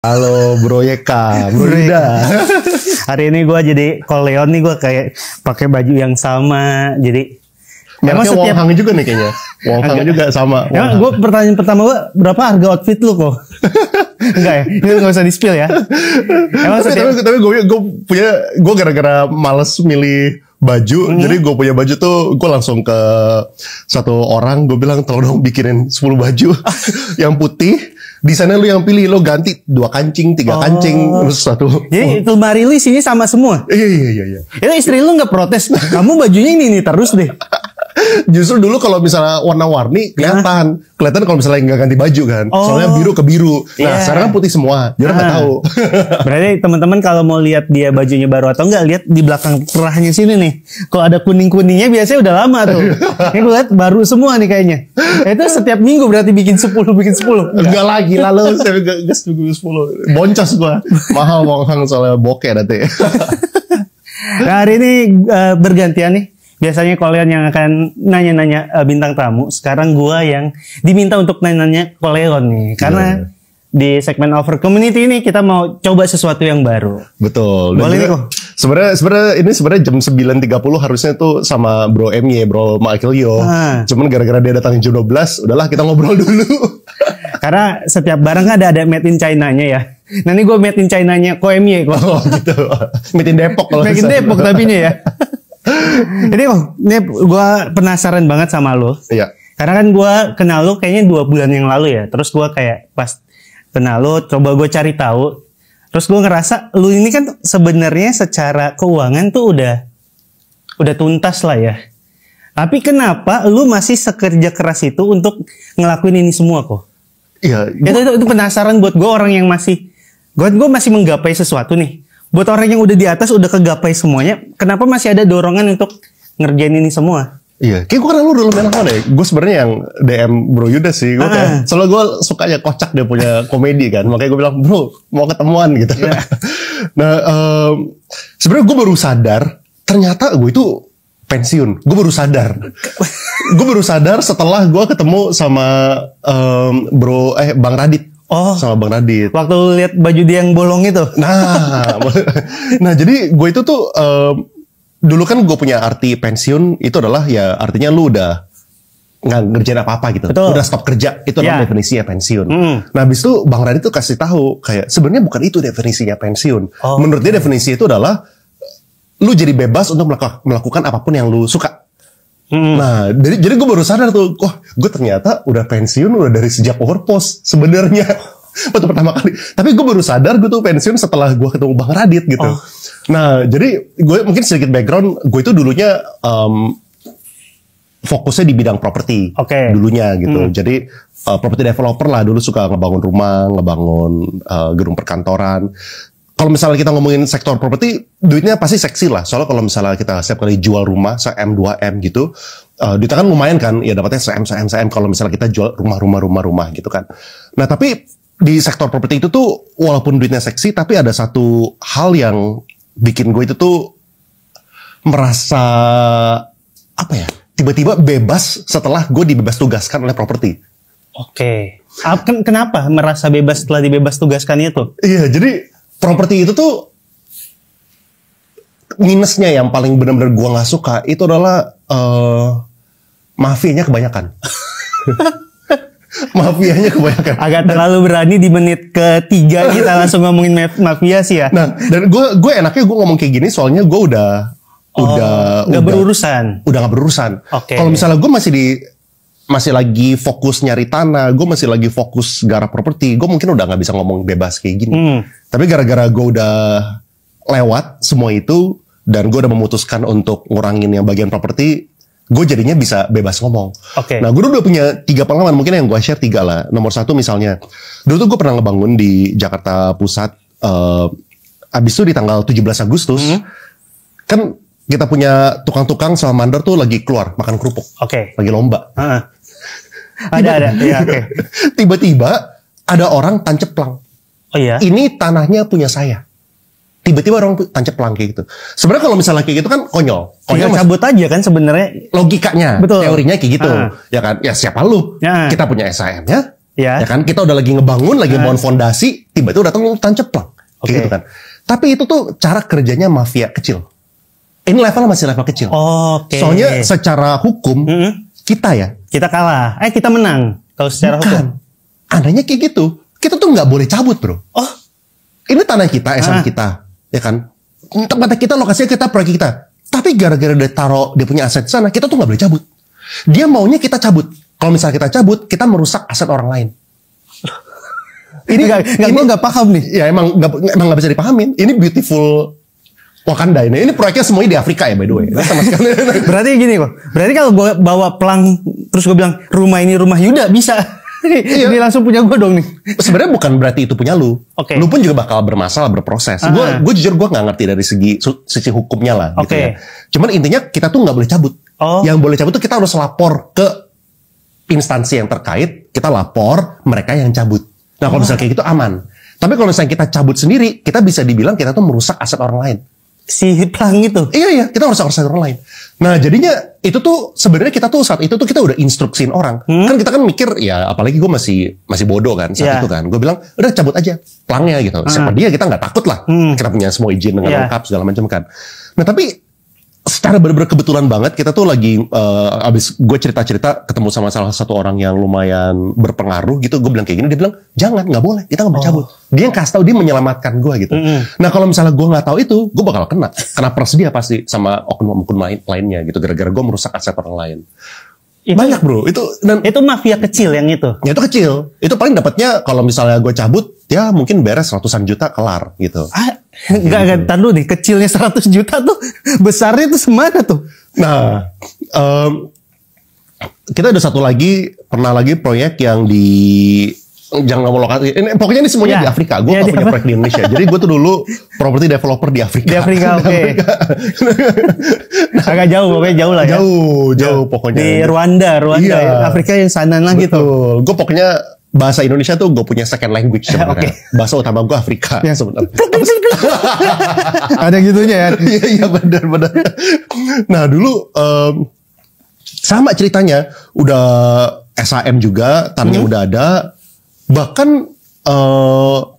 Halo Bro Yeka, Bro Yuda. Hari ini gue jadi Koleon nih, gue kayak pakai baju yang sama. Jadi Mereknya Wong Hang juga nih kayaknya. Wong Hang juga sama. Emang gue pertanyaan pertama gue, berapa harga outfit lu kok? Enggak ya, ini gak usah di spill ya. Emang tapi gue gara-gara males milih baju, jadi gue punya baju tuh gue langsung ke satu orang, gue bilang tolong dong bikinin 10 baju yang putih. Di sana lu yang pilih, lo ganti 2 kancing, 3 kancing, terus 1. Jadi lemari lu isinya sama semua? Iya. Itu istri lu gak protes? Kamu bajunya ini terus deh. Justru dulu kalau misalnya warna-warni kelihatan kalau misalnya nggak ganti baju kan, soalnya biru ke biru. Nah sekarang kan putih semua, dia nggak tahu. Berarti teman-teman kalau mau lihat dia bajunya baru atau enggak, lihat di belakang kerahnya sini nih. Kalau ada kuning-kuningnya biasanya udah lama tuh. Ini gue lihat baru semua nih kayaknya. Itu setiap minggu berarti bikin 10. Enggak lagi lalu saya gas 10. Boncos gua. Mahal Wong Hang soalnya bokeh nanti. Nah, hari ini bergantian nih. Biasanya kalian yang akan nanya-nanya bintang tamu. Sekarang gua yang diminta untuk nanya-nanya Koleon nih. Karena di segmen Over Community ini kita mau coba sesuatu yang baru. Betul. Boleh nih kok. Sebenarnya jam 9.30 harusnya tuh sama Bro MY, Bro Michael Yo. Cuman gara-gara dia datang jam 12, udahlah kita ngobrol dulu. Karena setiap barang kan ada made in China-nya ya. Nah ini gue made in China-nya Ko MY kok. Oh gitu. Made in Depok kalau Made in Depok tapi ya. Jadi ini gue penasaran banget sama lo. Iya. Karena kan gue kenal lo kayaknya 2 bulan yang lalu ya. Terus gue kayak pas kenal lo, coba gue cari tahu. Terus gue ngerasa lo ini kan sebenarnya secara keuangan tuh udah tuntas lah ya. Tapi kenapa lo masih sekerja keras itu untuk ngelakuin ini semua kok? Iya. Itu penasaran buat gue, orang yang masih gue masih menggapai sesuatu nih. Buat orang yang udah di atas, udah kegapai semuanya, kenapa masih ada dorongan untuk ngerjain ini semua? Iya, kayak gue kenal lu dulu main deh. Gue sebenarnya yang DM Bro Yuda sih. Gue kayak, soalnya gue sukanya kocak, dia punya komedi kan. Makanya gue bilang, bro, mau ketemuan gitu. Yeah. Nah, sebenarnya gue baru sadar, ternyata gue itu pensiun. Gue baru sadar. Gue baru sadar setelah gue ketemu sama Bang Radit. Oh, sama Bang Radit. Waktu lihat baju dia yang bolong itu. Nah jadi gue itu tuh dulu kan gue punya arti pensiun itu adalah ya artinya lu udah nggak ngerjain apa-apa gitu. Betul. Udah stop kerja, itu adalah definisinya pensiun. Nah habis itu Bang Radit tuh kasih tahu kayak sebenarnya bukan itu definisinya pensiun. Menurut dia definisi itu adalah lu jadi bebas untuk melakukan apapun yang lu suka. Nah, jadi gue baru sadar tuh, gue ternyata udah pensiun udah dari sejak Overpost sebenarnya. Waktu pertama kali. Tapi gue baru sadar gue tuh pensiun setelah gue ketemu Bang Radit gitu. Nah, jadi gue mungkin sedikit background, gue itu dulunya fokusnya di bidang properti dulunya gitu. Jadi property developer lah, dulu suka ngebangun rumah, ngebangun gedung perkantoran. Kalau misalnya kita ngomongin sektor properti, duitnya pasti seksi lah. Soalnya kalau misalnya kita setiap kali jual rumah, se-M, 2M gitu, duitnya kan lumayan kan, ya dapatnya se-M kalau misalnya kita jual rumah gitu kan. Nah tapi di sektor properti itu tuh, walaupun duitnya seksi, tapi ada satu hal yang bikin gue itu tuh merasa, apa ya, tiba-tiba bebas setelah gue dibebas tugaskan oleh properti. Kenapa merasa bebas setelah dibebas tugaskan itu? Iya, jadi properti itu tuh minusnya yang paling benar-benar gua nggak suka itu adalah mafianya kebanyakan. Mafianya kebanyakan. Agak terlalu berani di menit ketiga kita langsung ngomongin mafia sih ya. Nah, dan gue enaknya gue ngomong kayak gini soalnya gue udah nggak berurusan. Udah nggak berurusan. Kalau misalnya gue masih lagi fokus nyari tanah, gue masih lagi fokus garap properti, gue mungkin udah nggak bisa ngomong bebas kayak gini. Tapi gara-gara gue udah lewat semua itu, dan gue udah memutuskan untuk ngurangin yang bagian properti, gue jadinya bisa bebas ngomong. Nah, gue udah punya 3 pengalaman, mungkin yang gue share 3 lah. Nomor 1 misalnya, dulu tuh gue pernah ngebangun di Jakarta Pusat, abis itu di tanggal 17 Agustus, kan kita punya tukang-tukang sama mandor tuh lagi keluar makan kerupuk, lagi lomba. Ada. Ya, Tiba-tiba ada orang tancap plang. Ini tanahnya punya saya. Tiba-tiba orang tancap plang kayak gitu. Sebenarnya kalau misalnya kayak gitu kan konyol. Cabut aja kan sebenarnya. Logikanya, betul. Teorinya kayak gitu. Ya kan? Ya siapa lu? Kita punya SHM-nya. Ya kan, kita udah lagi ngebangun, lagi bangun fondasi, tiba-tiba datang tancap plak. Kayak gitu kan. Tapi itu tuh cara kerjanya mafia kecil. Ini levelnya masih level kecil. Soalnya secara hukum kita kalah. Kita menang kalau secara hukum. Anehnya kayak gitu. Kita tuh nggak boleh cabut, bro. Ini tanah kita, SM kita, ya kan. Tempat kita, lokasinya kita, proyek kita. Tapi gara-gara dia taruh dia punya aset di sana, kita tuh nggak boleh cabut. Dia maunya kita cabut. Kalau misalnya kita cabut, kita merusak aset orang lain. Gue nggak paham nih. Ya emang nggak bisa dipahamin. Ini beautiful Wakanda ini. Ini proyeknya semuanya di Afrika ya, by the way. Sama sekali. Berarti gini kok. Berarti kalau gue bawa pelang terus gue bilang rumah ini rumah Yuda bisa. Ini langsung punya gue dong nih. Sebenarnya bukan berarti itu punya lu. Lu pun juga bakal bermasalah, berproses. Gue jujur gue nggak ngerti dari sisi hukumnya lah. Gitu ya. Cuman intinya kita tuh nggak boleh cabut. Yang boleh cabut tuh kita harus lapor ke instansi yang terkait. Kita lapor mereka yang cabut. Nah kalau misalnya kayak gitu aman. Tapi kalau misalnya kita cabut sendiri, kita bisa dibilang kita tuh merusak aset orang lain. Si pelang itu. Iya, kita harus aset orang lain. Nah, jadinya itu tuh sebenarnya kita tuh saat itu tuh kita udah instruksiin orang. Kan kita kan mikir ya, apalagi gue masih bodoh kan saat itu kan. Gue bilang, udah cabut aja pelangnya gitu. Siapa dia kita nggak takut lah. Kita punya semua izin dengan lengkap segala macam kan. Nah, tapi secara bener-bener kebetulan banget kita tuh lagi abis gue cerita-cerita ketemu sama salah satu orang yang lumayan berpengaruh gitu. Gue bilang kayak gini, dia bilang jangan, nggak boleh, kita nggak boleh cabut. Dia yang kasih tahu, dia menyelamatkan gue gitu. Nah kalau misalnya gue nggak tahu itu, gue bakal kena pers dia pasti sama oknum-oknum lainnya gitu, gara-gara gue merusak aset orang lain. Banyak bro, itu mafia kecil yang itu. Ya itu kecil, itu paling dapatnya kalau misalnya gue cabut, ya mungkin beres ratusan juta kelar gitu. Enggak, tar dulu nih, kecilnya 100 juta tuh, besarnya tuh semana tuh? Nah, kita ada satu lagi, pernah lagi proyek yang di, jangan ngomong lokasi, ini pokoknya ini semuanya di Afrika. Gue gak punya proyek di Indonesia, jadi gue tuh dulu property developer di Afrika. Di Afrika, oke. Agak jauh, pokoknya jauh lah ya. Jauh pokoknya. Di Rwanda, Afrika yang sana lah gitu. Gue pokoknya bahasa Indonesia tuh gue punya second language sebenarnya. Bahasa utama gue Afrika sebenarnya. Ada gitunya ya. Iya benar. Nah dulu sama ceritanya, udah SAM juga, tanahnya udah ada, bahkan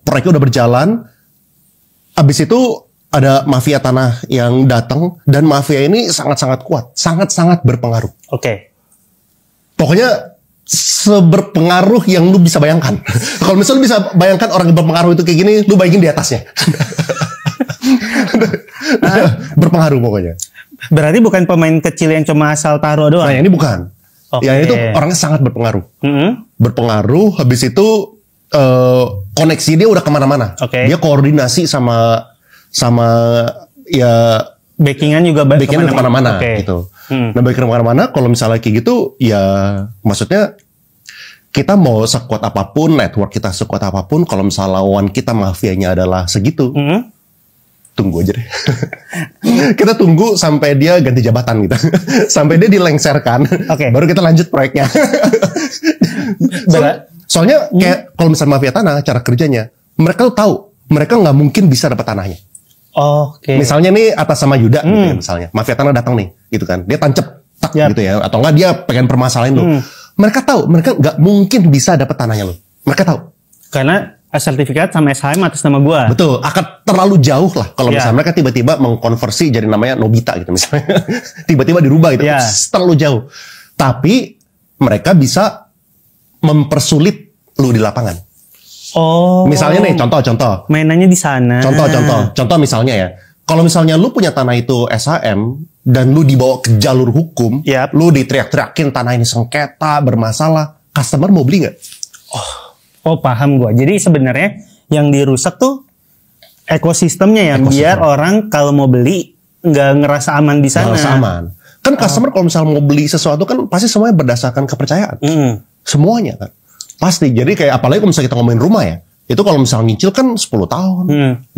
proyeknya udah berjalan. Abis itu ada mafia tanah yang datang, dan mafia ini sangat-sangat kuat, sangat-sangat berpengaruh. Pokoknya seberpengaruh yang lu bisa bayangkan. Kalau misalnya lu bisa bayangkan orang yang berpengaruh itu kayak gini, lu bayangin di atasnya. Berpengaruh pokoknya. Berarti bukan pemain kecil yang cuma asal taruh doang? Nah ini bukan. Yang itu orangnya sangat berpengaruh. Berpengaruh, habis itu koneksi dia udah kemana-mana. Dia koordinasi sama ya backingan juga kemana-mana gitu. Nah backing kemana-mana, kalau misalnya kayak gitu, ya maksudnya kita mau sekuat apapun, network kita sekuat apapun, kalau misalnya lawan kita mafianya adalah segitu, tunggu aja deh. Kita tunggu sampai dia ganti jabatan gitu. Sampai dia dilengserkan, baru kita lanjut proyeknya. Soalnya kayak kalau misalnya mafia tanah, cara kerjanya, mereka tuh tahu, mereka nggak mungkin bisa dapat tanahnya. Misalnya nih atas sama Yuda gitu ya, misalnya mafia tanah datang nih gitu kan, dia tancep gitu ya, atau enggak dia pengen permasalahin lu. Mereka tahu mereka nggak mungkin bisa dapat tanahnya lu. Mereka tahu karena sertifikat sama SHM atas nama gua. Betul, akan terlalu jauh lah kalau misalnya mereka tiba-tiba mengkonversi jadi namanya Nobita gitu misalnya. Tiba-tiba dirubah gitu, terlalu jauh. Tapi mereka bisa mempersulit lu di lapangan. Misalnya nih, contoh. Mainannya di sana. Contoh misalnya ya. Kalau misalnya lu punya tanah itu SHM dan lu dibawa ke jalur hukum, lu diteriak-teriakin tanah ini sengketa, bermasalah, customer mau beli nggak? Paham gua. Jadi sebenarnya yang dirusak tuh ekosistemnya ya, biar orang kalau mau beli nggak ngerasa aman di sana. Ngerasa aman. Kan customer kalau misalnya mau beli sesuatu kan pasti semuanya berdasarkan kepercayaan. Semuanya kan. Pasti. Jadi kayak apalagi kalau misalnya kita ngomongin rumah ya, itu kalau misalnya nyicil kan 10 tahun,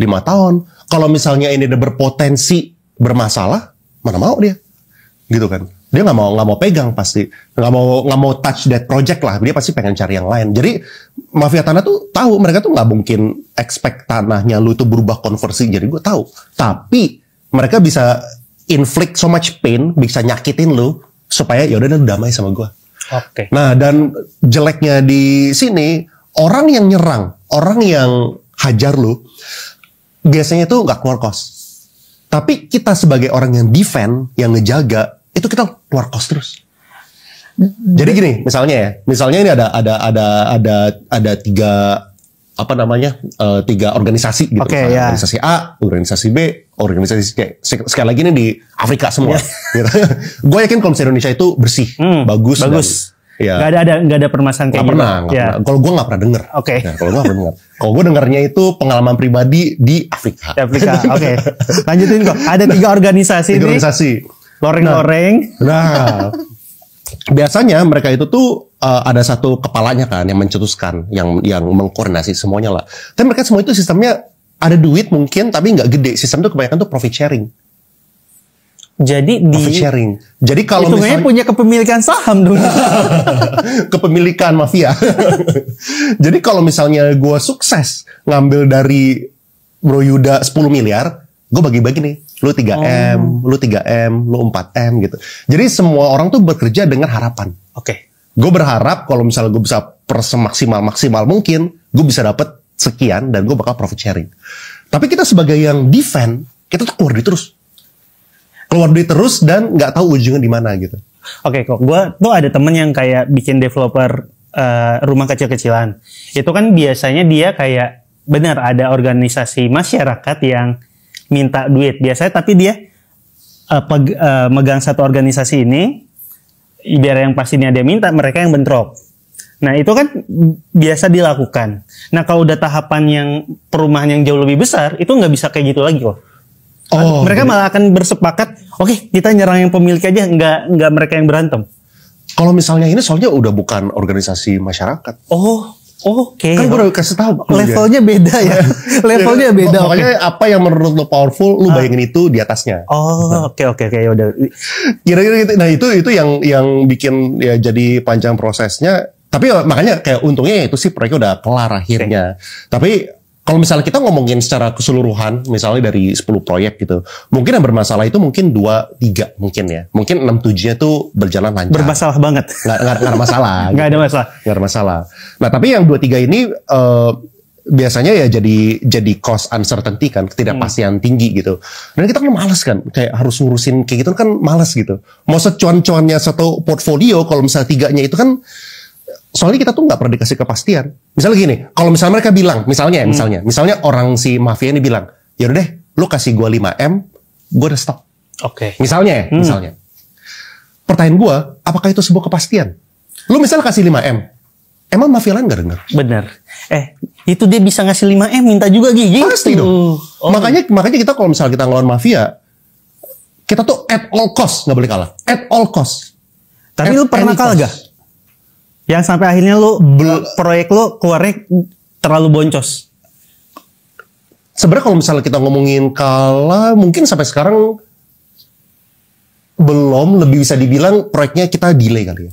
5 tahun. Kalau misalnya ini udah berpotensi bermasalah, mana mau dia, gitu kan? Dia nggak mau pegang pasti, nggak mau touch that project lah. Dia pasti pengen cari yang lain. Jadi mafia tanah tuh tahu, mereka tuh nggak mungkin expect tanahnya lu itu berubah konversi. Jadi gue tahu, tapi mereka bisa inflict so much pain, bisa nyakitin lu supaya ya udah damai sama gue. Oke. Nah, dan jeleknya di sini, orang yang nyerang, orang yang hajar lu, biasanya tuh nggak keluar kos. Tapi kita sebagai orang yang defend, yang ngejaga, itu kita keluar kos terus. Jadi gini, misalnya ini ada tiga organisasi gitu. Organisasi A, organisasi B, organisasi C. Sekali lagi ini di Afrika semua. Gitu. Gue yakin kalau misalnya Indonesia itu bersih, bagus. Ya. Gak ada permasalahan kayak gitu. Gak pernah. Kalau gue nggak pernah denger. Oke. Ya, kalau gue nggak pernah denger. Kalau gue dengarnya itu pengalaman pribadi di Afrika. Oke. Lanjutin kok. Ada 3 organisasi. Loreng-loreng. Nah, biasanya mereka itu tuh ada satu kepalanya kan yang mencetuskan, yang mengkoordinasi semuanya lah. Tapi mereka semua itu sistemnya ada duit mungkin, tapi nggak gede. Sistem itu kebanyakan tuh profit sharing. Jadi profit sharing. Jadi kalau misalnya punya kepemilikan saham dong. Kepemilikan mafia. Jadi kalau misalnya gue sukses ngambil dari Bro Yuda 10 miliar, gue bagi-bagi nih. Lu 3M, lu 3M, lu 4M gitu. Jadi semua orang tuh bekerja dengan harapan. Oke. Gue berharap kalau misalnya gue bisa maksimal mungkin, gue bisa dapat sekian dan gue bakal profit sharing. Tapi kita sebagai yang defend, kita tuh keluar duit terus dan nggak tahu ujungnya di mana gitu. Oke, kok gue tuh ada temen yang kayak bikin developer rumah kecil-kecilan. Itu kan biasanya dia kayak benar ada organisasi masyarakat yang minta duit biasanya, tapi dia megang satu organisasi ini, biar yang pastinya dia minta, mereka yang bentrok. Nah itu kan biasa dilakukan. Nah kalau udah tahapan yang perumahan yang jauh lebih besar, itu nggak bisa kayak gitu lagi kok. Mereka malah akan bersepakat, oke, kita nyerang yang pemilik aja, nggak mereka yang berantem. Kalau misalnya ini soalnya udah bukan organisasi masyarakat. Oke. Kan gue udah kasih tahu. Levelnya beda ya. Levelnya beda. Makanya apa yang menurut lo powerful, lu bayangin itu di atasnya. Oke, udah. Kira-kira gitu. Nah itu yang bikin ya jadi panjang prosesnya. Tapi makanya kayak untungnya itu sih proyeknya udah kelar akhirnya. Tapi kalau misalnya kita ngomongin secara keseluruhan, misalnya dari 10 proyek gitu, mungkin yang bermasalah itu mungkin 2-3 mungkin ya. Mungkin 6-7-nya tuh berjalan lancar. Bermasalah banget. Nggak ada masalah. Nggak ada masalah. Nggak ada masalah. Nah tapi yang 2-3 ini biasanya ya jadi cost uncertainty kan, ketidakpastian tinggi gitu. Dan kita kan males kan, kayak harus ngurusin kayak gitu kan males gitu. Mau secuan-cuannya satu portfolio, kalau misalnya 3-nya itu kan, soalnya kita tuh nggak pernah dikasih kepastian. Misalnya gini, kalau misalnya mereka bilang, misalnya orang si mafia ini bilang, ya udah deh, lu kasih gue 5M, gue udah stop. Oke. Misalnya. Pertanyaan gue, apakah itu sebuah kepastian? Lu misalnya kasih 5M, emang mafia lain nggak dengar? Bener. Itu dia bisa ngasih 5M, minta juga gigi. Pasti dong. Makanya kita kalau misalnya kita ngelawan mafia, kita tuh at all cost, nggak boleh kalah. At all cost. Tapi lu pernah kalah gak? Yang sampai akhirnya lu proyek lu keluarnya terlalu boncos. Sebenarnya kalau misalnya kita ngomongin kalah, mungkin sampai sekarang belum, lebih bisa dibilang proyeknya kita delay kali ya.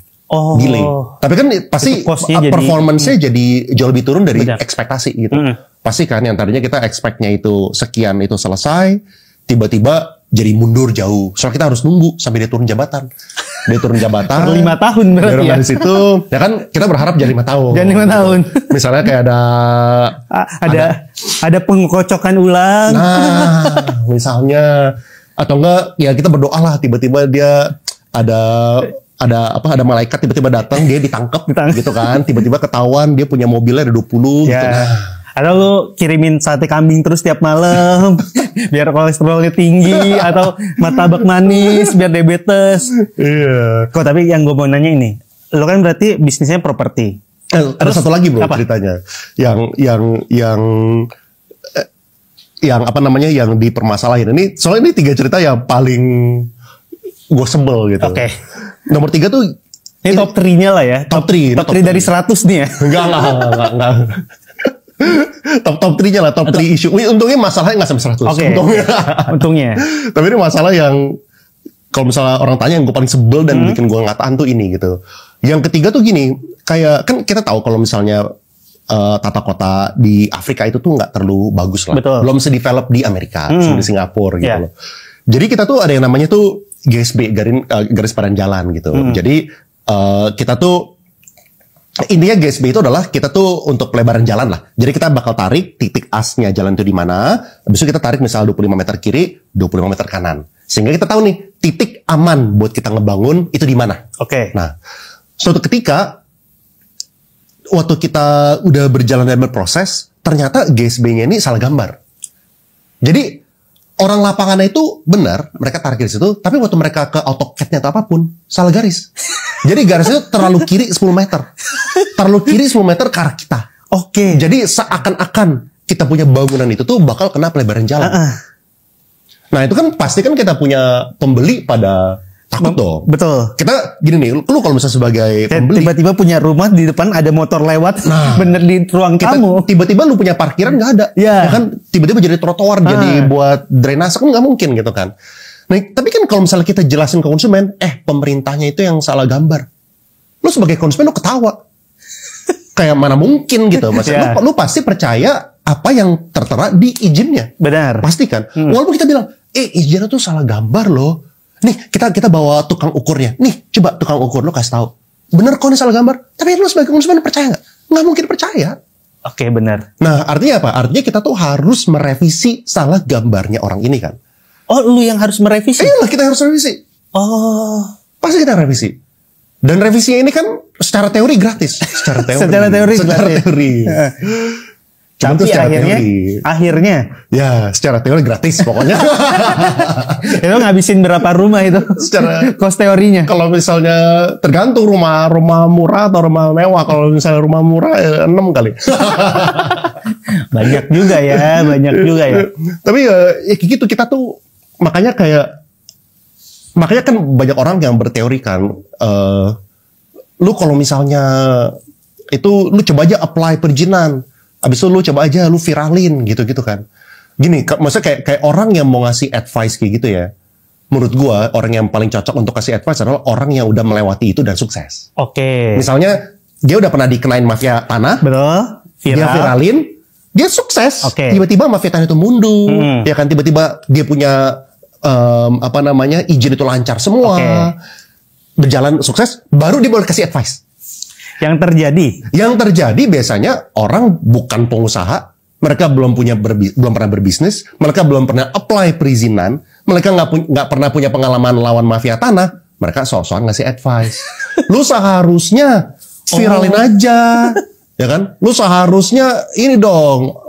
Delay. Tapi kan pasti performance-nya jadi jauh lebih turun dari ekspektasi gitu. Pasti kan yang tadinya kita expect-nya itu sekian itu selesai, tiba-tiba jadi mundur jauh. Soalnya kita harus nunggu sampai dia turun jabatan. Dia turun jabatan. 5 tahun berarti ya. Dari situ, ya kan kita berharap jadi 5 tahun. Jadi 5 tahun. Misalnya kayak ada pengkocokan ulang. Nah, misalnya atau enggak ya kita berdoa lah tiba-tiba dia ada malaikat tiba-tiba datang, dia ditangkap gitu kan. Tiba-tiba ketahuan dia punya mobilnya ada 20 gitu. Nah. Atau lu kirimin sate kambing terus tiap malam biar kolesterolnya tinggi, atau martabak manis biar diabetes. Iya. Kok tapi yang gue mau nanya ini, lu kan berarti bisnisnya properti. Ada satu lagi bro ceritanya, yang apa namanya yang dipermasalahin ini. Soalnya ini 3 cerita yang paling gue sebel gitu. Oke. Nomor 3 tuh ini top 3-nya lah ya. Top 3 dari 100 nih ya. Enggak. Top 3-nya lah, top 3 isu. Untungnya masalahnya nggak sampai 100. Okay. Untungnya. Tapi ini masalah yang kalau misalnya orang tanya yang gue paling sebel dan bikin gue nggak tahan tuh ini gitu. Yang ketiga tuh gini, kayak kan kita tahu kalau misalnya tata kota di Afrika itu tuh nggak terlalu bagus lah. Betul. Belum se-develop di Amerika, di Singapura gitu loh. Jadi kita tuh ada yang namanya tuh GSB, garis badan jalan gitu. Jadi kita tuh intinya GSB itu adalah kita tuh untuk pelebaran jalan lah. Jadi kita bakal tarik titik asnya jalan itu di mana. Habis itu kita tarik misalnya 25 meter kiri, 25 meter kanan. Sehingga kita tahu nih titik aman buat kita ngebangun itu di mana. Oke. Nah, suatu ketika waktu kita udah berjalan dan berproses, ternyata GSB-nya ini salah gambar. Jadi orang lapangannya itu benar, mereka tarik di situ, tapi waktu mereka ke AutoCAD-nya atau apapun, salah garis. Jadi garisnya tuh terlalu kiri 10 meter. Terlalu kiri 10 meter ke arah kita. Oke. Jadi seakan-akan kita punya bangunan itu tuh bakal kena pelebaran jalan. Nah itu kan pasti kan kita punya pembeli pada takut dong. Betul. Kita gini nih, lu kalau misalnya sebagai pembeli. Tiba-tiba punya rumah di depan ada motor lewat, bener di ruang tamu. Tiba-tiba lu punya parkiran nggak ada. Ya kan tiba-tiba jadi trotoar, jadi buat drainase kan nggak mungkin gitu kan. Nah, tapi kan kalau misalnya kita jelasin ke konsumen, pemerintahnya itu yang salah gambar. Lu sebagai konsumen lu ketawa. Kayak mana mungkin gitu. Maksudnya lu pasti percaya apa yang tertera di izinnya. Benar. Pasti kan. Walaupun kita bilang, izinnya tuh salah gambar loh. Nih, kita bawa tukang ukurnya. Nih, coba tukang ukur lu kasih tahu. Bener kok ini salah gambar. Tapi lu sebagai konsumen percaya nggak? Nggak mungkin percaya. Oke, benar. Nah, artinya apa? Artinya kita tuh harus merevisi salah gambarnya orang ini kan. Oh, lu yang harus merevisi? Iyalah, kita harus revisi. Oh. Pasti kita revisi. Dan revisinya ini kan secara teori gratis. Secara teori. Secara teori. Tapi akhirnya ya secara teori gratis pokoknya. Itu ngabisin berapa rumah itu? Secara kos teorinya. Kalau misalnya tergantung rumah murah atau rumah mewah. Kalau misalnya rumah murah 6 kali. Banyak juga ya. Tapi ya gitu kita tuh makanya kan banyak orang yang berteori kan. Lu kalau misalnya itu lu coba aja apply perizinan. Abis itu lu coba aja lu viralin gitu kan. Gini, maksudnya kayak orang yang mau ngasih advice kayak gitu ya. Menurut gua orang yang paling cocok untuk kasih advice adalah orang yang udah melewati itu dan sukses. Oke. Misalnya dia udah pernah dikenain mafia tanah. Betul. Dia viralin, dia sukses. Oke. Tiba-tiba mafia tanah itu mundur. Ya kan tiba-tiba dia punya izin itu lancar semua. Berjalan sukses, baru dia boleh kasih advice. Yang terjadi biasanya orang bukan pengusaha, mereka belum pernah berbisnis, mereka belum pernah apply perizinan, mereka nggak pernah punya pengalaman lawan mafia tanah, mereka sok-sokan ngasih advice. Lu seharusnya viralin aja, ya kan? Lu seharusnya ini dong,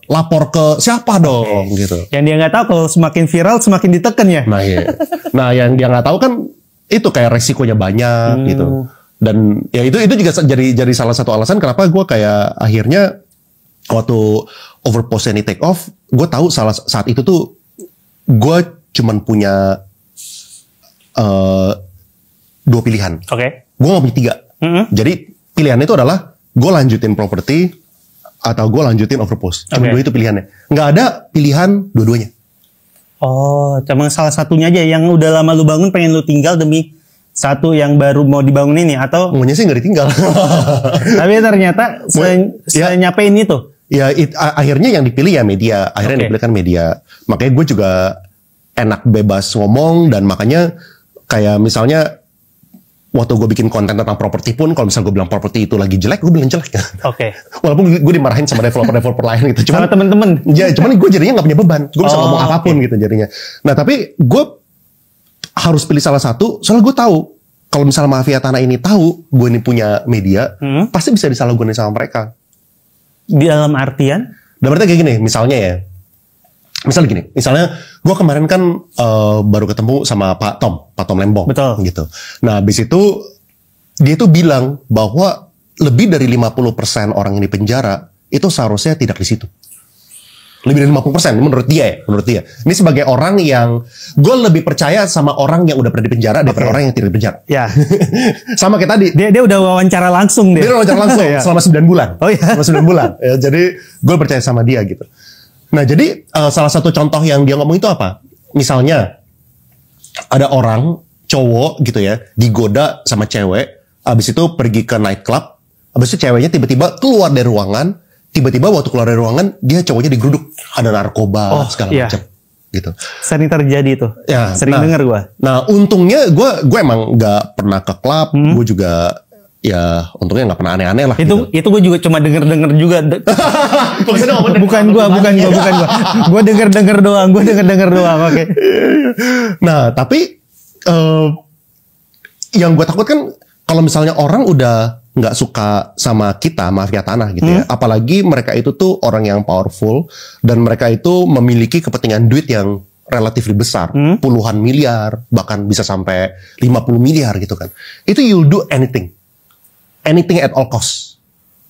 lapor ke siapa dong, gitu. Yang dia nggak tahu kalau semakin viral semakin diteken ya. Nah, iya. Nah, yang dia nggak tahu kan itu kayak resikonya banyak gitu. Dan ya itu juga jadi salah satu alasan kenapa gue kayak akhirnya waktu Overpost ini take off, gue tahu saat itu tuh gue cuman punya 2 pilihan. Oke. Gue gak punya 3. Jadi pilihan itu adalah gue lanjutin properti atau gue lanjutin Overpost. Cuma 2 itu pilihannya. Nggak ada pilihan dua-duanya. Oh, cuma salah satunya aja yang udah lama lu bangun pengen lu tinggal demi satu yang baru mau dibangun ini atau maunya sih nggak ditinggal. Tapi ternyata nyapain itu. Ya akhirnya yang dipilih ya media. Akhirnya yang dipilih kan media. Makanya gue juga enak bebas ngomong dan makanya kayak misalnya waktu gue bikin konten tentang properti pun kalau misalnya gue bilang properti itu lagi jelek, gue bilang jelek. Oke. Walaupun gue dimarahin sama developer lain gitu. Sama temen-temen. Ya, cuman gue jadinya nggak punya beban. Gue bisa ngomong apapun gitu jadinya. Nah tapi gue harus pilih salah satu, soalnya gue tahu kalau misalnya mafia tanah ini tahu gue ini punya media, pasti bisa disalahgunain sama mereka. Di dalam artian? Dalam artian kayak gini, misalnya gue kemarin kan baru ketemu sama Pak Tom Lembong. Betul. Gitu. Nah, habis itu dia tuh bilang bahwa lebih dari 50% orang yang di penjara itu seharusnya tidak di situ. Lebih dari 50% menurut dia. Ini sebagai orang yang gue lebih percaya sama orang yang udah pernah di penjara daripada orang yang tidak di penjara. Ya. Sama kayak tadi. Dia udah wawancara langsung Dia udah wawancara langsung selama 9 bulan. Oh iya. Selama 9 bulan. Ya, jadi gue percaya sama dia gitu. Nah, jadi salah satu contoh yang dia ngomong itu apa? Misalnya ada orang cowok gitu ya, digoda sama cewek, abis itu pergi ke nightclub, abis itu ceweknya tiba-tiba keluar dari ruangan. Tiba-tiba waktu keluar dari ruangan, dia cowoknya digeruduk. Ada narkoba, segala macam. gitu. Sering terjadi itu. Ya, sering denger gue. Nah, untungnya gue emang nggak pernah ke klub, gue juga ya untungnya nggak pernah aneh-aneh lah. Itu gue juga cuma denger juga. bukan gue. Gue denger doang. Oke. Nah, tapi yang gue takut kan kalau misalnya orang udah nggak suka sama kita, mafia tanah gitu ya. Apalagi mereka itu tuh orang yang powerful dan mereka itu memiliki kepentingan duit yang relatif besar, puluhan miliar, bahkan bisa sampai 50 miliar gitu kan. Itu you'll do anything at all cost.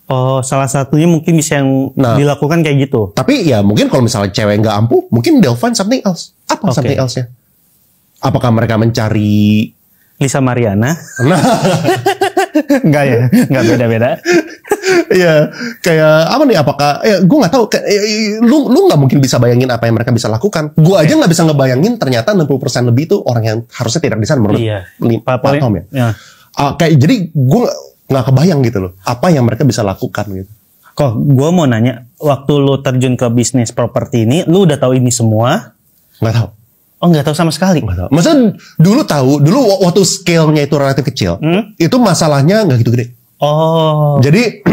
Oh, salah satunya mungkin bisa yang dilakukan kayak gitu. Tapi ya mungkin kalau misalnya cewek nggak ampuh, mungkin they'll find something else. Apa something else-nya? Apakah mereka mencari Lisa Mariana? Nah. Enggak ya, enggak beda-beda. Iya, kayak apa nih? Apakah? Ya, gue nggak tahu. Lu nggak mungkin bisa bayangin apa yang mereka bisa lakukan. Gue aja nggak bisa ngebayangin ternyata 60% lebih itu orang yang harusnya tidak di sana menurut Pak Tom ya. Kayak jadi gue nggak kebayang gitu loh. Apa yang mereka bisa lakukan gitu. Kok gue mau nanya, waktu lu terjun ke bisnis properti ini, lu udah tahu ini semua? Nggak tahu. Oh, nggak tahu sama sekali. Nggak tahu. Maksudnya dulu waktu scale-nya itu relatif kecil, itu masalahnya nggak gitu gede. Oh. Jadi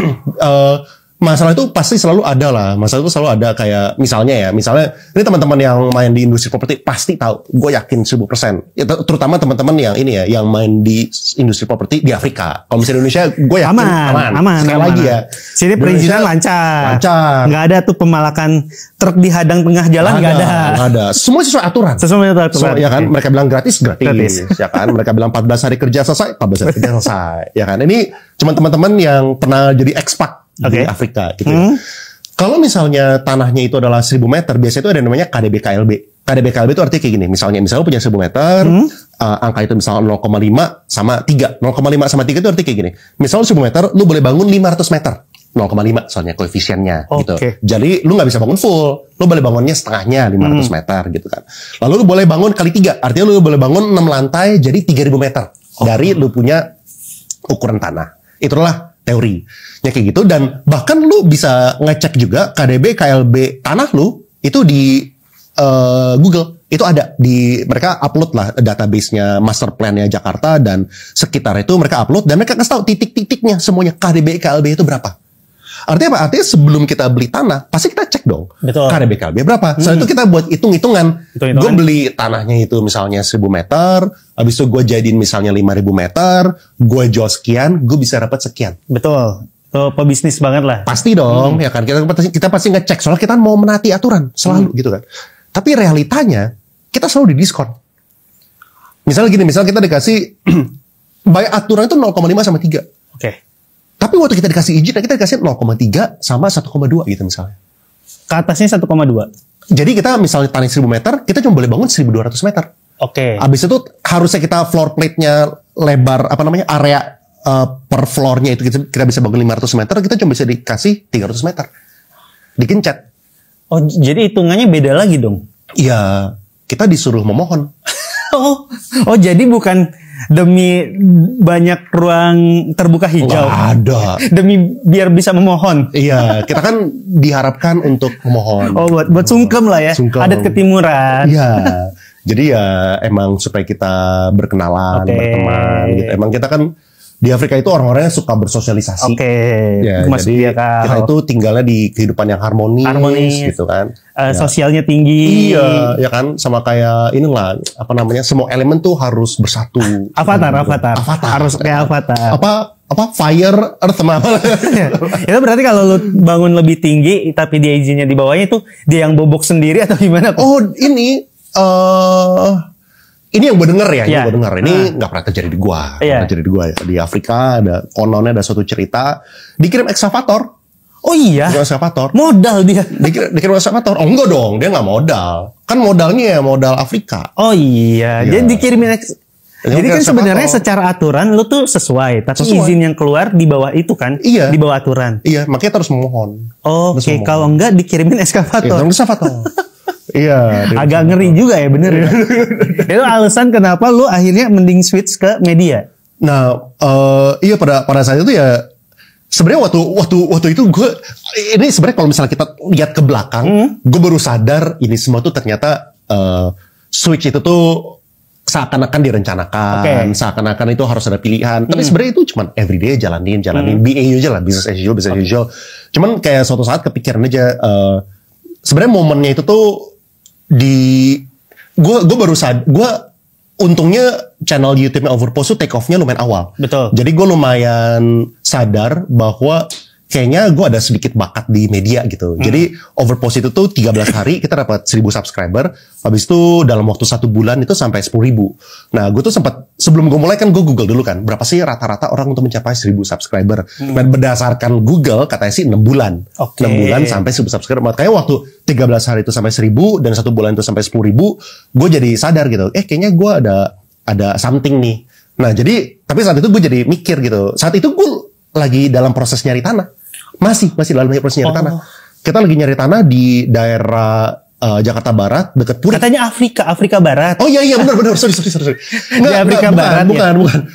masalah itu pasti selalu ada lah. Masalah itu selalu ada kayak misalnya ini teman-teman yang main di industri properti pasti tahu. Gue yakin 1000%. Ya, terutama teman-teman yang ini ya, yang main di industri properti di Afrika. Kalau misalnya Indonesia, gue yakin aman. Sekali lagi ya. Sini perizinan lancar. Nggak ada tuh pemalakan truk dihadang tengah jalan, nggak ada. Nggak ada. Semua sesuai aturan. Ya kan, mereka bilang gratis. Ya kan, mereka bilang 14 hari kerja selesai, 14 hari kerja selesai. Ya kan, ini cuma teman-teman yang pernah jadi expat di Afrika gitu. Kalau misalnya tanahnya itu adalah 1000 meter, biasanya itu ada namanya KDB KLB. KDB KLB itu artinya kayak gini, misalnya lu punya 1000 meter, angka itu misalnya 0,5 sama 3. 0,5 sama 3 itu artinya kayak gini. Misalnya 1000 meter, lu boleh bangun 500 meter. 0,5 soalnya koefisiennya gitu. Jadi lu nggak bisa bangun full, lu boleh bangunnya setengahnya 500 meter gitu kan. Lalu lu boleh bangun kali 3, artinya lu boleh bangun 6 lantai jadi 3000 meter dari lu punya ukuran tanah. Itulah teorinya kayak gitu, dan bahkan lu bisa ngecek juga KDB KLB tanah lu itu di Google. Itu ada di, mereka upload lah database-nya, master plan-nya Jakarta dan sekitar itu mereka upload dan mereka kasih tahu titik-titiknya semuanya KDB KLB itu berapa. Artinya apa? Artinya sebelum kita beli tanah, pasti kita cek dong. Betul. KDB KLB berapa. Setelah itu kita buat hitung-hitungan. Gue beli tanahnya itu misalnya 1000 meter, habis itu gue jadiin misalnya 5000 meter, gue jual sekian, gue bisa dapat sekian. Betul. Itu pebisnis banget lah. Pasti dong, ya kan. Kita pasti ngecek, soalnya kita mau menaati aturan selalu gitu kan. Tapi realitanya, kita selalu didiskon. Misalnya gini, misalnya kita dikasih by aturan itu 0,5 sama 3. Oke. Tapi waktu kita dikasih izin, kita dikasih 0,3 sama 1,2 gitu misalnya. Ke atasnya 1,2. Jadi kita misalnya tanah 1000 meter, kita cuma boleh bangun 1200 meter. Oke. Habis itu harusnya kita floor plate-nya lebar, area per floor-nya itu kita bisa bangun 500 meter, kita cuma bisa dikasih 300 meter. Dikencet. Oh, jadi hitungannya beda lagi dong? Iya, kita disuruh memohon. Oh, jadi bukan demi banyak ruang terbuka hijau. Nggak ada. Demi biar bisa memohon. Iya, kita kan diharapkan untuk memohon. Oh, buat sungkem lah ya. Sungkem. Adat ketimuran. Iya. Jadi ya emang supaya kita berkenalan, berteman gitu. Emang kita kan di Afrika itu orang-orangnya suka bersosialisasi. Ya, jadi kita itu tinggalnya di kehidupan yang harmonis gitu kan. Sosialnya tinggi. Iya, ya kan, sama kayak inilah semua elemen tuh harus bersatu. Avatar. Harus kayak avatar. Apa fire earth sama apa? Itu berarti kalau lu bangun lebih tinggi tapi dia izinnya di bawahnya itu dia yang bobok sendiri atau gimana? Oh, ini yang gue denger ya, ini nggak pernah terjadi di gua. Terjadi di gua ya. Di Afrika kononnya ada suatu cerita, dikirim ekskavator. Oh iya? Dikirim ekskavator. Modal dia? Dikirim ekskavator. Oh enggak dong, dia nggak modal. Kan modalnya ya modal Afrika. Oh iya, jadi dikirimin jadi kan sebenarnya secara aturan lu tuh sesuai, tapi izin yang keluar di bawah itu kan? Iya. Di bawah aturan. Iya, makanya terus memohon. Oke, kalau enggak dikirimin ekskavator. Iya, agak ngeri juga ya, bener ya. Itu alasan kenapa lu akhirnya mending switch ke media. Nah, iya pada saat itu ya sebenarnya waktu itu ini sebenarnya kalau misalnya kita lihat ke belakang, gue baru sadar ini semua tuh ternyata switch itu tuh seakan-akan direncanakan, seakan-akan itu harus ada pilihan. Tapi sebenarnya itu cuma everyday jalanin, BAU aja lah, business as usual. Cuman kayak suatu saat kepikiran aja, sebenarnya momennya itu tuh gue baru untungnya channel YouTube-nya Overpost tuh take off-nya lumayan awal. Betul. Jadi gue lumayan sadar bahwa kayaknya gue ada sedikit bakat di media gitu. Jadi Overpost itu tuh 13 hari kita dapat 1.000 subscriber. Habis itu dalam waktu 1 bulan itu sampai 10.000. Nah gue tuh sempat, sebelum gue mulai kan gue Google dulu kan. Berapa sih rata-rata orang untuk mencapai 1.000 subscriber. Dan berdasarkan Google katanya sih 6 bulan. 6 bulan sampai 1.000 subscriber. Makanya waktu 13 hari itu sampai 1.000 dan 1 bulan itu sampai 10.000. Gue jadi sadar gitu. Kayaknya gue ada something nih. Nah jadi, tapi saat itu gue jadi mikir gitu. Saat itu gue lagi dalam proses nyari tanah. Masih dalam proses nyari tanah. Kita lagi nyari tanah di daerah Jakarta Barat dekat Puri. Katanya Afrika Barat. Oh iya benar. Sorry. Barat.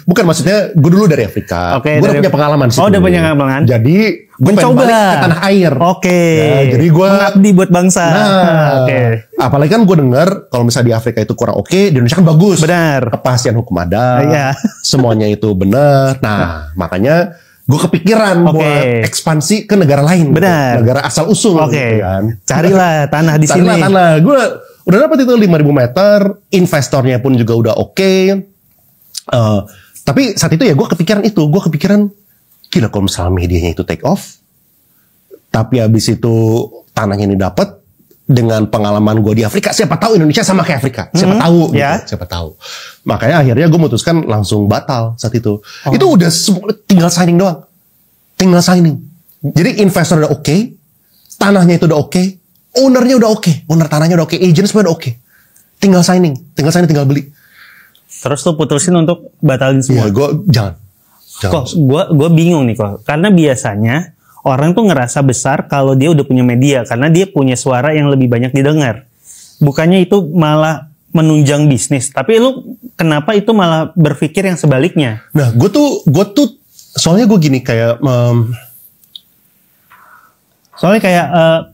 Bukan maksudnya gue dulu dari Afrika. Gue udah punya pengalaman sih. Oh, udah punya pengalaman. Jadi gue pengen balik ke tanah air. Ya, jadi gue mengabdi buat bangsa. Apalagi kan gue dengar kalau misalnya di Afrika itu kurang di Indonesia kan bagus. Benar. Kepastian hukum ada. Semuanya itu benar. Nah, makanya gue kepikiran buat ekspansi ke negara lain. Benar. Gitu. Negara asal usul. Gitu kan. Carilah tanah di sini. Carilah tanah. Gue udah dapat itu 5.000 meter. Investornya pun juga udah tapi saat itu ya gue kepikiran itu. Gue kepikiran, gila kalau misalnya medianya itu take off. Tapi habis itu tanahnya ini dapat. Dengan pengalaman gue di Afrika, siapa tahu Indonesia sama kayak Afrika, siapa tahu, gitu, siapa tahu. Makanya akhirnya gue memutuskan langsung batal saat itu. Itu udah tinggal signing doang, tinggal signing. Jadi investor udah tanahnya itu udah ownernya udah owner tanahnya udah agent semua udah tinggal signing, tinggal beli. Terus tuh putusin untuk batalin semua. Iya, gue jangan. Kok gue bingung nih kok, karena biasanya orang tuh ngerasa besar kalau dia udah punya media karena dia punya suara yang lebih banyak didengar. Bukannya itu malah menunjang bisnis, tapi lu kenapa itu malah berpikir yang sebaliknya? Nah, gue tuh soalnya gue gini kayak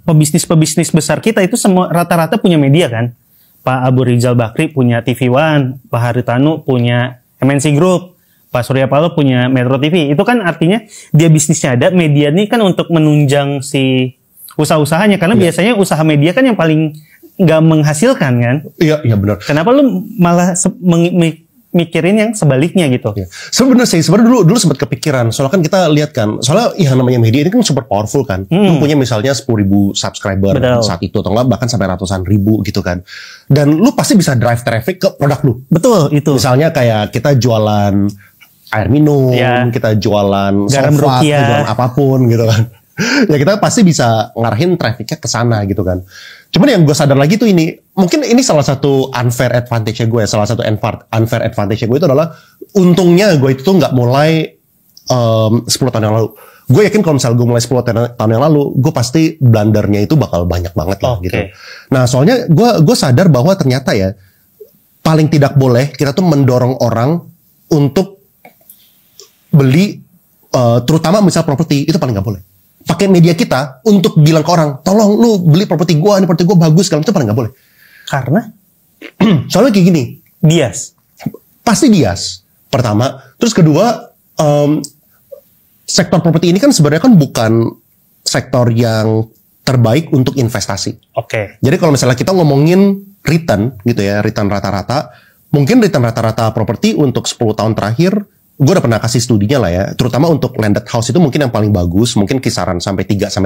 pebisnis besar kita itu semua rata-rata punya media kan. Pak Abu Rizal Bakri punya TV One, Pak Haritanu punya MNC Group, Pak Surya Paloh punya Metro TV. Itu kan artinya dia bisnisnya ada, media ini kan untuk menunjang si usaha-usahanya. Karena biasanya usaha media kan yang paling nggak menghasilkan kan. Iya benar. Kenapa lu malah mikirin yang sebaliknya gitu? Ya. Sebenarnya dulu sempat kepikiran. Soalnya kan kita lihat kan, soalnya yang namanya media ini kan super powerful kan. Lu punya misalnya 10.000 subscriber saat itu, atau enggak bahkan sampai ratusan ribu gitu kan. Dan lu pasti bisa drive traffic ke produk lu. Betul, itu. Misalnya kayak kita jualan air minum, kita jualan garam sofat, Rukia, jualan apapun gitu kan. Ya kita pasti bisa ngarahin trafficnya ke sana gitu kan. Cuman yang gue sadar lagi tuh mungkin ini salah satu unfair advantage gue, salah satu unfair advantage gue itu adalah untungnya gue itu tuh nggak mulai 10 tahun yang lalu. Gue yakin kalau misalnya gue mulai 10 tahun yang lalu, gue pasti blundernya itu bakal banyak banget lah gitu. Nah soalnya gue sadar bahwa ternyata ya paling tidak boleh kita tuh mendorong orang untuk beli, terutama misal properti, itu paling nggak boleh. Pakai media kita untuk bilang ke orang, tolong lu beli properti gua, ini properti gua bagus, kalau itu paling nggak boleh. Karena? Soalnya kayak gini. Bias. Pasti bias. Pertama. Terus kedua, sektor properti ini kan sebenarnya kan bukan sektor yang terbaik untuk investasi. Jadi kalau misalnya kita ngomongin return gitu ya, return rata-rata, mungkin return rata-rata properti untuk 10 tahun terakhir, gue udah pernah kasih studinya lah ya, terutama untuk landed house itu mungkin yang paling bagus, mungkin kisaran sampai 3-8%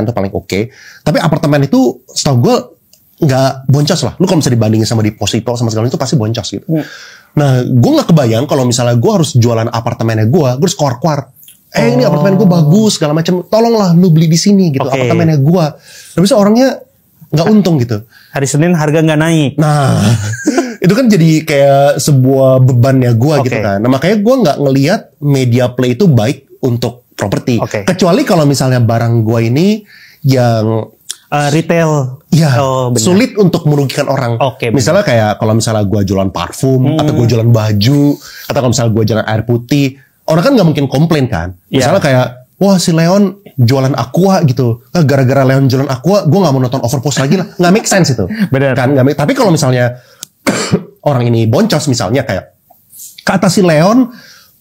itu paling oke. Tapi apartemen itu setahu gue nggak boncos lah. Lu kalau misalnya dibandingin sama deposito sama segala itu pasti boncos gitu. Nah, gue nggak kebayang kalau misalnya gue harus jualan apartemennya gue harus keluar-keluar. Ini apartemen gue bagus segala macam, tolonglah lu beli di sini gitu, apartemennya gue. Tapi bisa orangnya nggak untung gitu. Hari Senin harga nggak naik. Nah, itu kan jadi kayak sebuah bebannya gue gitu kan. Nah makanya gue nggak ngelihat media play itu baik untuk properti. Kecuali kalau misalnya barang gue ini yang retail, sulit untuk merugikan orang. Misalnya kayak kalau misalnya gue jualan parfum, atau gue jualan baju, atau kalau misalnya gue jualan air putih, orang kan nggak mungkin komplain kan. Misalnya kayak wah si Leon jualan Aqua gitu. Gara-gara Leon jualan Aqua, gue nggak mau nonton Overpost lagi lah. Nggak make sense itu. Benar. Kan, tapi kalau misalnya orang ini boncos misalnya kayak kata si Leon,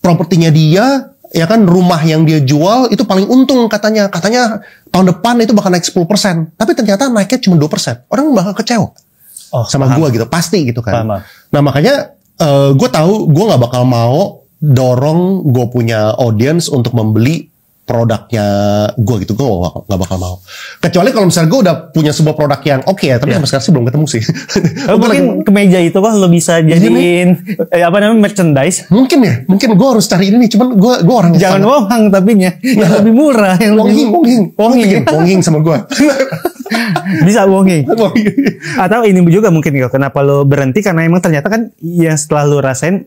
propertinya dia, ya kan rumah yang dia jual itu paling untung katanya. Katanya tahun depan itu bakal naik 10%. Tapi ternyata naiknya cuma 2%. Orang bakal kecewa sama gue gitu. Pasti gitu kan. Paham. Nah makanya gue tahu gue nggak bakal mau dorong gue punya audience untuk membeli produknya gue gitu. Gue gak bakal mau. Kecuali kalau misalnya gue udah punya sebuah produk yang oke ya. Tapi sampai sekarang sih belum ketemu sih. Mungkin kemeja itu kan lo bisa jadiin apa namanya merchandise. Mungkin ya. Mungkin gue harus cari ini nih. Cuman gue orang jangan wohang tapi nya. Yang lebih murah. Wonging sama gue. Bisa wonging. Atau ini juga mungkin kenapa lo berhenti. Karena emang ternyata kan yang setelah lo rasain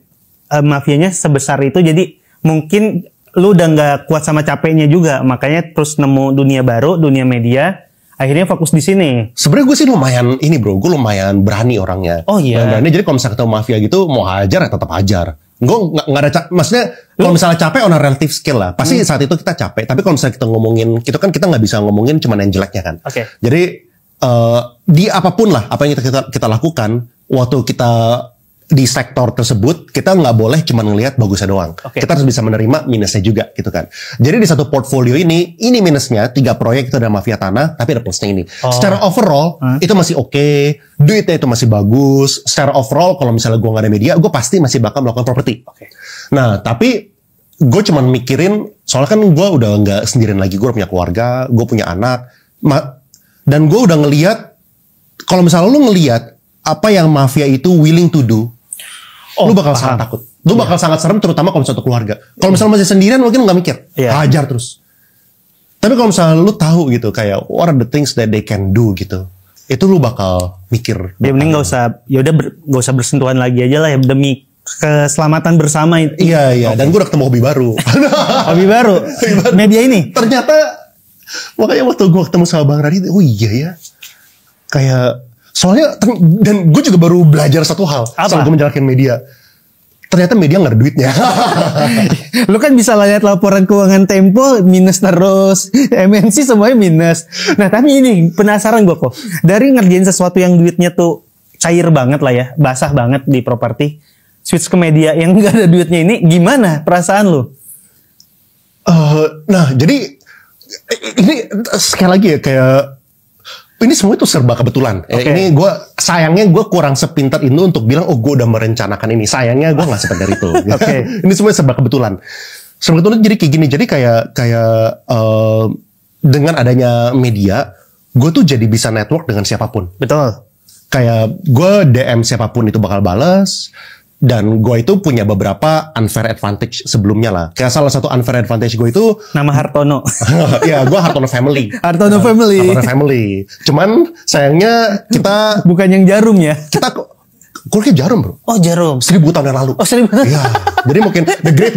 mafianya sebesar itu. Jadi mungkin lu udah nggak kuat sama capeknya juga, makanya terus nemu dunia baru, dunia media, akhirnya fokus di sini. Sebenarnya gue sih lumayan ini bro, gue lumayan berani orangnya. Oh iya. Berani, jadi kalau misalnya ketemu mafia gitu, mau hajar ya tetap hajar. Gue nggak ada, maksudnya kalau misalnya capek on a relative skill lah, pasti saat itu kita capek. Tapi kalau misalnya kita ngomongin, itu kan kita nggak bisa ngomongin cuma yang jeleknya kan. Oke. Jadi di apapun lah, apa yang kita lakukan, waktu kita di sektor tersebut kita nggak boleh cuma ngelihat bagusnya doang. Kita harus bisa menerima minusnya juga gitu kan. Jadi di satu portfolio ini minusnya 3 proyek itu ada mafia tanah, tapi ada plusnya ini. Secara overall itu masih oke, duitnya itu masih bagus. Secara overall kalau misalnya gue nggak ada media, gue pasti masih bakal melakukan properti. Nah tapi gue cuma mikirin, soalnya kan gue udah nggak sendirian lagi, gue punya keluarga, gue punya anak, dan gue udah ngelihat kalau misalnya lu ngelihat apa yang mafia itu willing to do, lu bakal sangat takut. Lu bakal sangat serem, terutama kalau misalnya keluarga. Kalau misalnya masih sendirian, mungkin lu gak mikir. Hajar terus. Tapi kalau misalnya lu tahu gitu, kayak what are the things that they can do gitu, itu lu bakal mikir. Ya mending gak usah bersentuhan lagi aja lah ya, demi keselamatan bersama itu. Iya. Dan gue udah ketemu hobi baru. Hobi baru? Media ini? Ternyata, makanya waktu gue ketemu sama Bang Radit, oh iya ya. Kayak soalnya, dan gue juga baru belajar satu hal saat gue menjalankan media. Ternyata media gak ada duitnya. Lu kan bisa lihat laporan keuangan Tempo, minus terus. MNC semuanya minus. Nah tapi ini, penasaran gue kok. Dari ngerjain sesuatu yang duitnya tuh cair banget lah ya, basah banget di properti, switch ke media yang gak ada duitnya ini, gimana perasaan lu? Nah jadi, ini sekali lagi ya, kayak ini semua itu serba kebetulan. Ini sayangnya gue kurang sepintar itu untuk bilang, oh gue udah merencanakan ini. Sayangnya gue nggak sepintar itu. Ini semua serba kebetulan. Serba kebetulan jadi kayak gini. Jadi kayak dengan adanya media, gue tuh jadi bisa network dengan siapapun. Betul. Kayak gue DM siapapun itu bakal balas. Dan gue itu punya beberapa unfair advantage sebelumnya lah. Kayak salah satu unfair advantage gue itu nama Hartono. Ya, gue Hartono Family. Hartono Family. Cuman sayangnya kita bukan yang Jarum ya. Kita keluarga Jarum bro. Oh Jarum. 1000 tahun yang lalu. Oh 1000 tahun. Iya. Jadi mungkin the great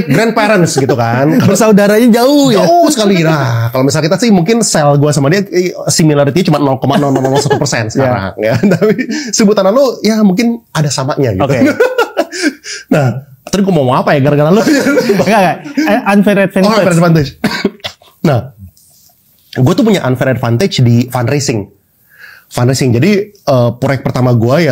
grandparents gitu kan. Bersaudaranya jauh ya. Jauh sekali. Nah kalau misalnya kita sih mungkin sel gue sama dia similarity cuma 0,0001% sekarang ya. Tapi 1000 tahun lalu ya mungkin ada samanya gitu. Nah tadi gue mau apa ya gara-gara lu? Enggak. Unfair advantage. Nah gue tuh punya unfair advantage di fundraising. Jadi proyek pertama gue ya